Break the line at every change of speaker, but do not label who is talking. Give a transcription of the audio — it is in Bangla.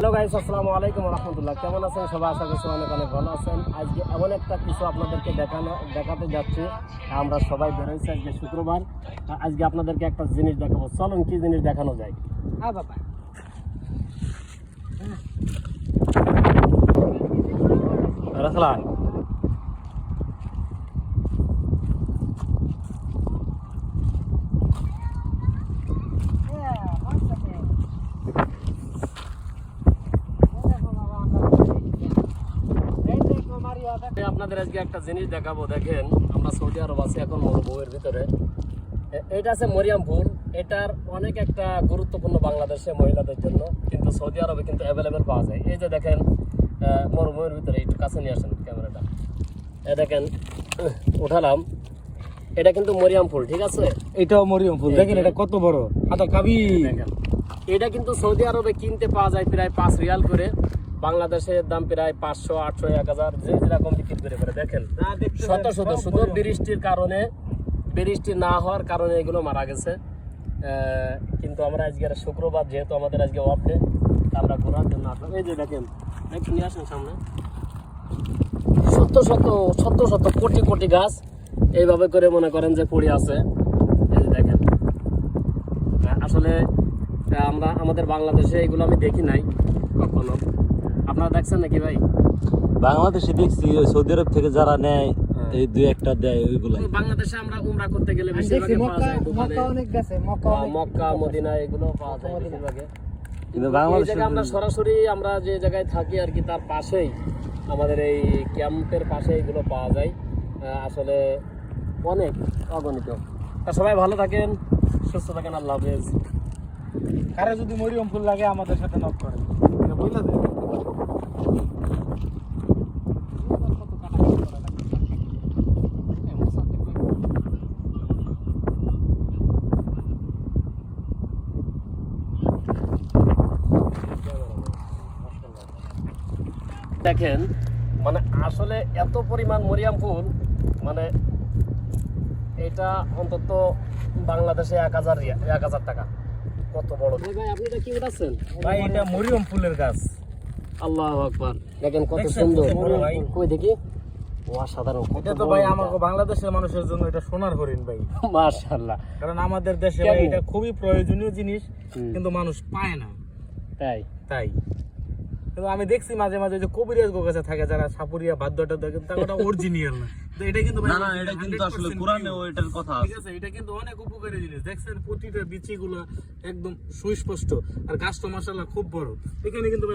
হ্যালো গাইস, আসসালামু আলাইকুম ওয়া রাহমাতুল্লাহ। কেমন আছেন সবাই? আশা করছি অনেক অনেক ভালো আছেন। আজকে এমন একটা কিছু আপনাদেরকে দেখাতে যাচ্ছি। আমরা সবাই বেরোইছি, আজকে শুক্রবার। আজকে আপনাদেরকে একটা জিনিস দেখাবো। চলুন কি জিনিস দেখানো যায়। হ্যাঁ বাবা, রাখলা আপনাদের আজকে একটা জিনিস দেখাবো। দেখেন, আমরা সৌদি আরব আছি এখন মরুভূমির ভিতরে। এটা আছে মরিয়ামপুর। এটার অনেক একটা গুরুত্বপূর্ণ বাংলাদেশে মহিলাদের জন্য, কিন্তু সৌদি আরবে কিন্তু অ্যাভেলেবেল পাওয়া যায়। এই যে দেখেন, মরুভূমির ভিতরে একটু কাছে নিয়ে আসেন ক্যামেরাটা। দেখেন, উঠালাম। এটা কিন্তু মরিয়াম ফুল, ঠিক আছে?
এটাও মরিয়ম ফুল। দেখেন এটা কত বড়, হাতা কাবি।
দেখেন, এটা কিন্তু সৌদি আরবে কিনতে পাওয়া যায় প্রায় 5 রিয়াল করে। বাংলাদেশের দাম প্রায় 500, 800, 1000, যে যেরকম বিক্রি করে করে। দেখেন, শত শত, শুধু বৃষ্টির কারণে, বৃষ্টি না হওয়ার কারণে এগুলো মারা গেছে। কিন্তু আমরা আজকে শুক্রবার, যেহেতু আমাদের আজকে অফ ডে, আমরা ঘোরার জন্য আসলাম। এই যে দেখেন, একটু নিয়ে আসেন সামনে। শত শত শত শত কোটি কোটি গাছ এইভাবে করে মনে করেন যে পড়ে আছে। এই যে দেখেন, আসলে আমরা আমাদের বাংলাদেশে এগুলো আমি দেখি নাই কখনো। আপনারা দেখছেন নাকি ভাই?
বাংলাদেশে দেখছি সৌদি আরব থেকে যারা নেয়, এই দুই একটা দেয় ওইগুলো।
বাংলাদেশে আমরা উমরা করতে গেলে বেশিরভাগ পাওয়া যায় দোকানে। মক্কা, মদিনা এগুলো পাওয়া যায় বেশিরভাগে।
কিন্তু
এই
বাংলাদেশে
জায়গায় আমরা সরাসরি, আমরা যে জায়গায় থাকি আর কি, তার পাশেই আমাদের এই ক্যাম্পের পাশে এগুলো পাওয়া যায়। আসলে অনেক অগণিত। তা সবাই ভালো থাকেন, সুস্থ থাকেন। আল্লাহ হাফেজ।
কারে যদি মরিয়ম ফুল লাগে আমাদের সাথে নক করে বুঝলা।
দেখেন, মানে আসলে এত পরিমাণ মরিয়াম ফুল, মানে এটা অন্তত বাংলাদেশে 1000 টাকা। কত বড় ভাই! আপনি এটা কি উঠাচ্ছেন
ভাই? এটা মরিয়ম ফুলের গাছ।
আল্লাহু আকবার! দেখেন কত
দেখছেন
সুন্দর।
কত বড় ভাই?
কই দেখি। অসাধারণ।
এটা তো ভাই আমাকে বাংলাদেশের মানুষের জন্য এটা সোনার হরিণ ভাই।
মাশাআল্লাহ।
কারণ আমাদের দেশে ভাই এটা খুবই প্রয়োজনীয় জিনিস, কিন্তু মানুষ পায় না।
তাই
কিন্তু আমি দেখছি মাঝে মাঝে যে কবিরাজ কাছে থাকে, যারা সাপুরিয়া বাদ্যটা দেখেন, তারা অরিজিনাল না। তো এটা কিন্তু
না, এটা কিন্তু আসলে কোরআনে ওইটার কথা আছে।
ঠিক আছে, এটা কিন্তু অনেক উপকারী জিনিস। দেখছেন প্রতিটা বিচিগুলো একদম সুস্পষ্ট, আর গাছটা মাশাআল্লাহ খুব বড়। এখানে কিন্তু